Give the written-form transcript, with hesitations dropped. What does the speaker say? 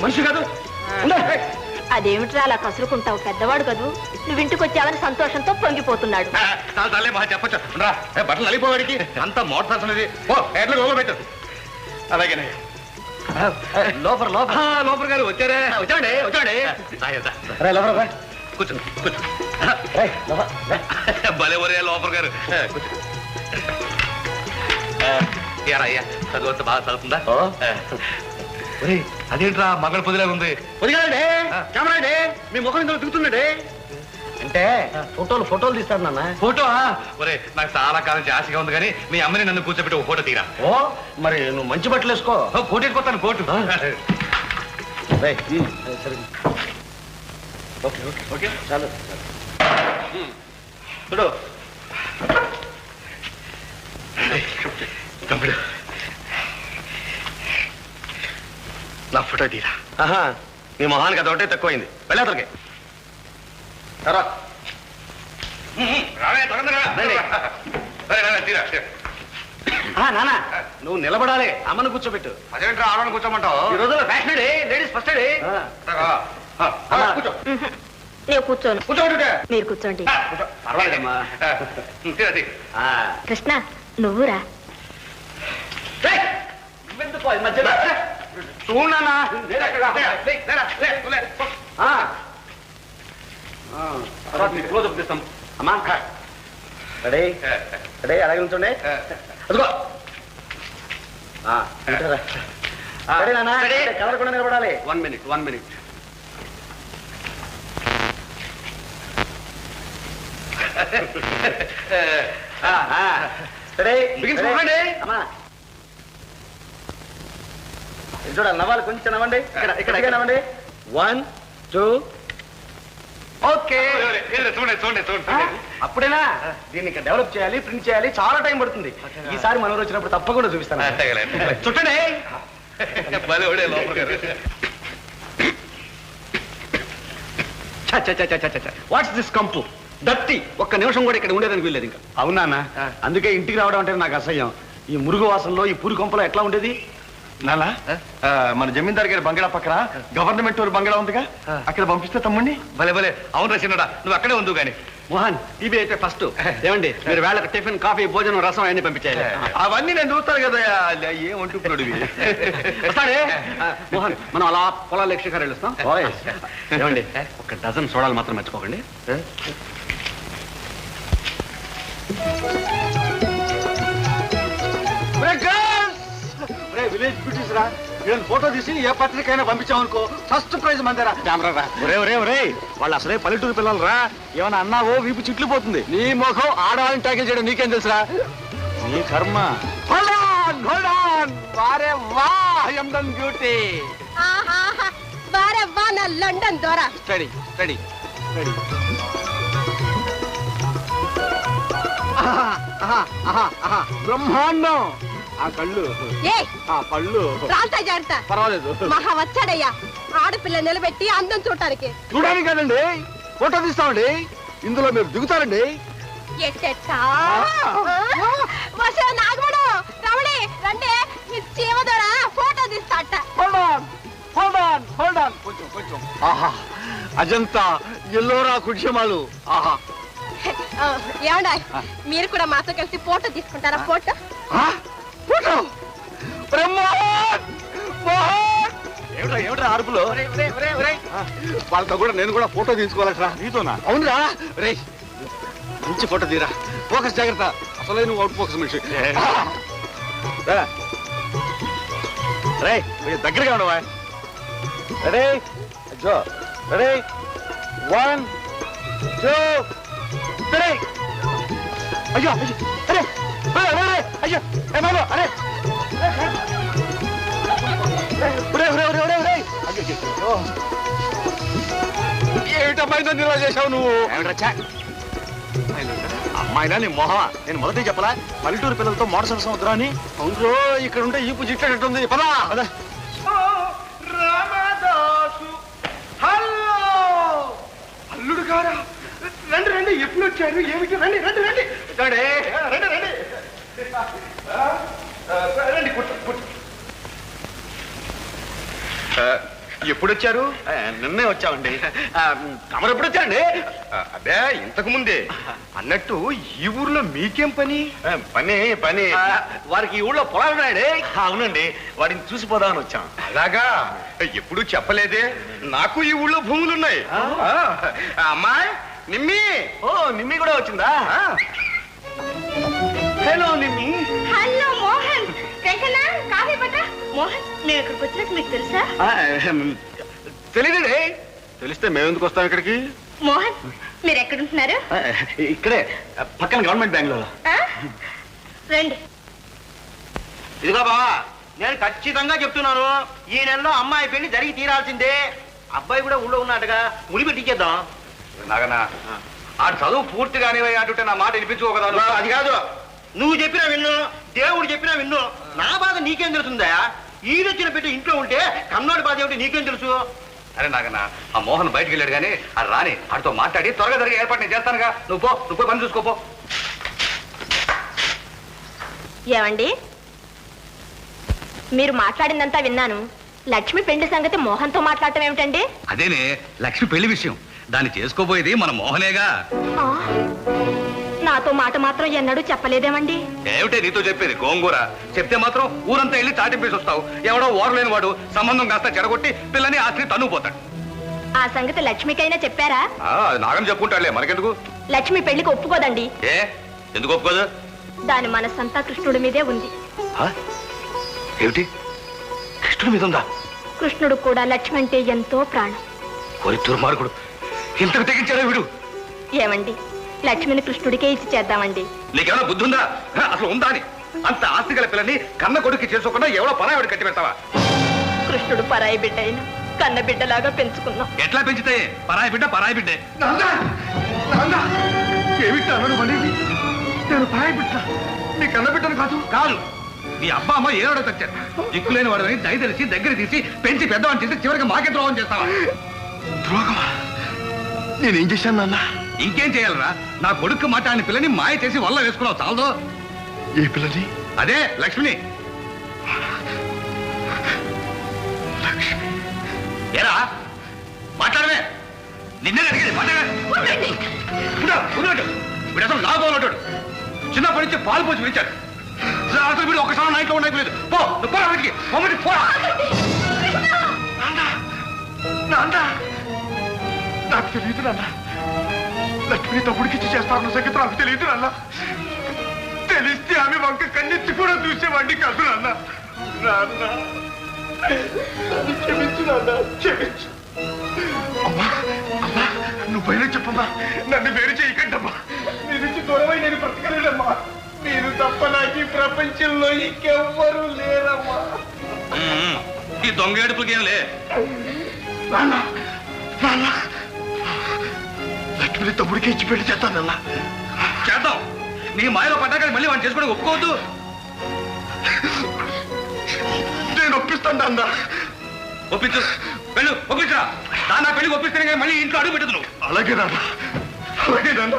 మనిషి కాదు. అదేమిట్రా అలా కసురుకుంటావు? పెద్దవాడు కదూ. నువ్వు ఇంటికి వచ్చావని సంతోషంతో పొంగిపోతున్నాడు. చెప్పచ్చు బట్టలు నలిపోవాడికి అంత మోటార్ అనేది పెట్టు. అలాగేనే లోపల లోపల గారు వచ్చారే. వచ్చాడే వచ్చాడే. కూర్చో కూర్చో. భలే ఒరే లోపల గారు కూర్చో. అయ్యా చదువు బాగా చదువుతుందా? అదేంట్రా మగడ పొదిలా ఉంది. పొదిగాడండి కెమెరా అండి. మీ ముఖం ఇందులో దిగుతున్నాడే. అంటే ఫోటోలు తీస్తాడు నాన్న. ఫోటో ఒరే నాకు చాలా కాలం నుంచి ఆశగా ఉంది కానీ మీ అమ్మని నన్ను కూర్చోబెట్టి ఒక ఫోటో తీరా. ఓ మరి నువ్వు మంచి బట్టలు వేసుకో. కోటు వేసుకొస్తాను కోటు. సరే ఓకే ఓకే ఓకే చాలు చూడు. కంప్యూటర్ నా ఫోటో తీరా. మీ మొహానికి అదొకటే తక్కువైంది. వెళ్ళేతలకి నాన్న నువ్వు నిలబడాలి. అమ్మను కూర్చోబెట్టు. అదేంట్రా ఆడని కూర్చోమంటావు? ఈ రోజుల్లో ఫ్యాషన్ లేడీస్ ఫస్ట్ కూర్చో. నేను కూర్చోను. కూర్చోబెట్టు. మీరు కూర్చోండి. పర్వాలేదమ్మా. కృష్ణ నువ్వురా. చూడన్నా క్లోజప్ తీస్తాం. అమ్మా రెడీ రెడీ అలాగే ఉంచండి. అదిగో కలర్ కూడా నిలబడాలి. 1 minute 1 minute. అమ్మా చూడాలి. నవ్వాలి కొంచెం నవ్వండి. ఇక్కడ నవ్వండి. 1 2 ఓకే. చూడండి చూడండి చూడండి. అప్పుడేనా దీన్ని డెవలప్ చేయాలి, ప్రింట్ చేయాలి, చాలా టైం పడుతుంది. ఈసారి మనోరు వచ్చినప్పుడు తప్పకుండా చూపిస్తాను. చుట్టండి. వాట్స్ దిస్ కంపు దత్తి. ఒక్క నిమిషం కూడా ఇక్కడ ఉండేదానికి వీల్లేదు ఇంకా. అవునా? అందుకే ఇంటికి రావడం అంటే నాకు అసహ్యం. ఈ మురుగు వాసనలో ఈ పూరి కొంపలో ఎట్లా ఉండేది నాలా? మన జమీందార్ గారి బంగళా పక్కన గవర్నమెంట్ బంగళా ఉందిగా, అక్కడ పంపిస్తే తమ్ముడిని. భలే భలే. అవును రచనడా నువ్వు అక్కడే ఉండు గాని. మోహన్ టీవీ అయితే ఫస్ట్ ఏమండి మీరు వేళకు టిఫిన్ కాఫీ భోజనం రసం అన్ని పంపించాలి. అవన్నీ నేను చూస్తాను కదా. ఏమంటున్నాడు వస్తాడే మోహన్. మనం అలా పొలాలు ఎక్షకారు వెళ్ళొస్తాం. ఏమండి ఒక డజన్ సోడాలు మాత్రం మర్చిపోకండి. విలేజ్ బ్యూటీస్ రా. నేను ఫోటో తీసి ఏ పత్రికైనా పంపించామనుకో ఫస్ట్ ప్రైజ్ మందరా. కెమెరా రా. వాళ్ళు అసలే పల్లెటూరు పిల్లలు రా. ఏమన్నా అన్నావో వీపు చిట్లు పోతుంది. నీ ముఖం ఆడవాళ్ళని ట్యాకిల్ చేయడం నీకేం తెలుసురా? నీ కర్మ. బ్యూటీ లండన్ ద్వారా స్టడీ స్టడీ స్టడీ. బ్రహ్మాండం. ఆ కళ్ళు ఆ పళ్ళు పర్వాలేదు. మహా వచ్చాడయ్యా ఆడపిల్ల నిలబెట్టి అందం చూడటానికి. చూడడానికి కదండి ఫోటో తీస్తామండి. ఇందులో మీరు దిగుతారండి. ఫోటో తీస్తాట. కొంచెం ఆహా అజంతా ఎల్లోరా కుడ్యమాలు. ఆహా ఏమండా మీరు కూడా మాతో కలిసి ఫోటో తీసుకుంటారా? ఫోటో ఫోటో ఏమిట్రా అరుపులో? వాళ్ళతో కూడా నేను కూడా ఫోటో తీసుకోవాలట్రా. నీతోనా? అవునురా. రే మంచి ఫోటో తీరా. ఫోకస్ జాగ్రత్త. అసలే నువ్వు అవుట్ ఫోకస్ మనిషి. రే దగ్గరగా ఉండవా? రెడీ జో. రెడీ 1 2 3. అయ్యో అరే అయ్యో అరే ఏమిటమ్మాయితో నిల్వ చేశావు నువ్వు? అమ్మాయినా నీ మొహమా? నేను మొదటి చెప్పలా పల్లెటూరు పిల్లలతో మోటార్ సైకిల్ వద్దురా అని. అవును ఇక్కడ ఉంటే ఈపు జిట్టేటట్టుంది. పదా రామదాసు. హలో అల్లుడు గారా రండి ఎప్పుడు వచ్చారు ఏమిటి రండి రండి రండి రండి రండి రండి రండి కూర్చో కూర్చో ఎప్పుడు వచ్చారు నిన్నే వచ్చామండి తమరు ఎప్పుడు వచ్చారండి అదే ఇంతకు ముందే అన్నట్టు ఈ ఊర్లో మీకేం పని పని పని వారికి ఈ ఊళ్ళో పొలాలు ఉన్నాయండి అవునండి వాడిని చూసిపోదామని వచ్చాం అలాగా ఎప్పుడు చెప్పలేదే నాకు ఈ ఊళ్ళో భూములున్నాయి అమ్మాయి నిమ్మి ఓ నిమ్మి కూడా వచ్చిందా hello Nimmi hello Mohan coffee పట్ట మోహన్ మేము ఇక్కడికి వచ్చినట్టు మీకు తెలుసా తెలియదండి తెలిస్తే మేమెందుకు వస్తాం ఇక్కడికి మోహన్ మీరు ఎక్కడుంటున్నారు ఇక్కడే పక్కన గవర్నమెంట్ బ్యాంకులో రండి ఇదిగో బావా నేను ఖచ్చితంగా చెప్తున్నాను ఈ నెలలో అమ్మాయి పెళ్లి జరిగి తీరాల్సిందే అబ్బాయి కూడా ఊళ్ళో ఉన్నట్టుగా ముడి పెట్టించేద్దాం నాగనా ఆ చదువు పూర్తిగానే అంటుంటే నా మాట వినిపించుకోగలరు అది కాదు నువ్వు చెప్పినా విన్ను దేవుడు చెప్పినా విన్ను నా బాధ నీకేం తెలుస్తుందా ఈడొచ్చిన పెట్టి ఇంట్లో ఉంటే కన్నోడి బాధ ఏమిటి నీకేం తెలుసు అరే నాగన్నా ఆ మోహన్ బయటికి వెళ్ళాడు కానీ అది రాని ఆడితో మాట్లాడి త్వరగా జరిగే ఏర్పాటు నేను చేస్తానుగా నువ్వు పో పని చూసుకోపో ఏమండి మీరు మాట్లాడిందంతా విన్నాను లక్ష్మి పెళ్లి సంగతి మోహన్తో మాట్లాడటం ఏమిటండి అదేనే లక్ష్మి పెళ్లి విషయం దాన్ని చేసుకోబోయేది మన మోహనేగా ఆ, నాతో మాట మాత్రం ఎన్నడూ చెప్పలేదేమండి ఏమిటే నీతో చెప్పేది గోంగూర చెప్తే మాత్రం ఊరంతా వెళ్ళి చాటింపేసి వస్తావు ఎవడో ఓరలేని వాడు సంబంధం కాస్త చెడగొట్టి పిల్లని ఆస్తి తన్నుపోతాడు ఆ సంగతి లక్ష్మికైనా చెప్పారా అది నాగని చెప్పుకుంటాడులే మనకెందుకు లక్ష్మి పెళ్లికి ఒప్పుకోదండి ఏ ఎందుకు ఒప్పుకోదు దాని మనసంతా కృష్ణుడి మీదే ఉంది ఏమిటి కృష్ణుడి మీద ఉందా కృష్ణుడు కూడా లక్ష్మి అంటే ఎంతో ప్రాణం కోరి దుర్మార్గుడు ఇంతకు తెగించాడా వీడు ఏమండి లక్ష్మిని కృష్ణుడికే ఇచ్చి చేద్దామండి నీకేమైనా బుద్ధి ఉందా అసలు ఉందా అని అంత ఆస్తి గల పిల్లని కన్న కొడుక్కి చేసుకోకుండా ఎవడో పరావిడ కట్టి పెడతావా కృష్ణుడు పరాయి బిడ్డ అయినా కన్న బిడ్డలాగా పెంచుకుందాం ఎట్లా పెంచితే పరాయి బిడ్డే ఏమిటి అన్నాడు మళ్ళీ నేను పరాయి బిడ్డ నీ కన్న బిడ్డను కాదు కాదు నీ అబ్బా అమ్మ ఏడో తెచ్చారు దిక్కులేని వాడు దయ తెలిసి దగ్గర తీసి పెంచి పెద్దవాడిని చేసి చివరికి మాకే ద్రోహం చేస్తావా ద్రోహమా నేనేం చేశాను నాన్న ఇంకేం చేయాలరా నా కొడుకు మాట్లాడిన పిల్లని మాయ చేసి వల్ల వేసుకున్నావు చాలదో ఏ పిల్లని అదే లక్ష్మిని లక్ష్మి ఏరా మాట్లాడమే నిన్నే అడిగేది మాట్లాడే వీడు అసలు లాభం చిన్నప్పటి నుంచి పాలు పోసి పిలిచాడు అసలు వీడు ఒకసారి నా ఇంట్లో ఉండలేదు పో నువ్వు పోరా వాడికి మమ్మల్ని పోరా నాన్న నాకు తెలియదు నాన్న లక్ష్మిని తమ్ముడికి చేస్తాను సంగతి నాకు తెలియదు నాన్న తెలిస్తే ఆమె వంక కన్నెత్తి కూడా చూసేవాడిని కాదు నాన్న నాన్న క్షమించు నాన్న క్షమించు అమ్మా అమ్మా నువ్వైనా చెప్పమ్మా నన్ను వేరు చేయకండమ్మా నీ నుంచి దూరమై నేను బ్రతకలేదమ్మా నేను తప్ప నాకు ఈ ప్రపంచంలో ఇంకెవ్వరూ లేరమ్మా ఈ దొంగ ఏడుపులకేంలే నాన్న నాన్న లక్ష్మిని తమ్ముడికి ఇచ్చి పెళ్లి చేస్తానన్నా చేద్దాం నీ మాయలో పడ్డాక మళ్ళీ వాడిని చేసుకోవడం ఒప్పుకోవద్దు నేను ఒప్పిస్తాను నాన్న ఒప్పించు వెళ్ళు ఒప్పించురా నా పెళ్లికి ఒప్పిస్తేనే కానీ మళ్ళీ ఇంట్లో అడుగు పెట్టదు నువ్వు అలాగే నాన్న అలాగే నాన్న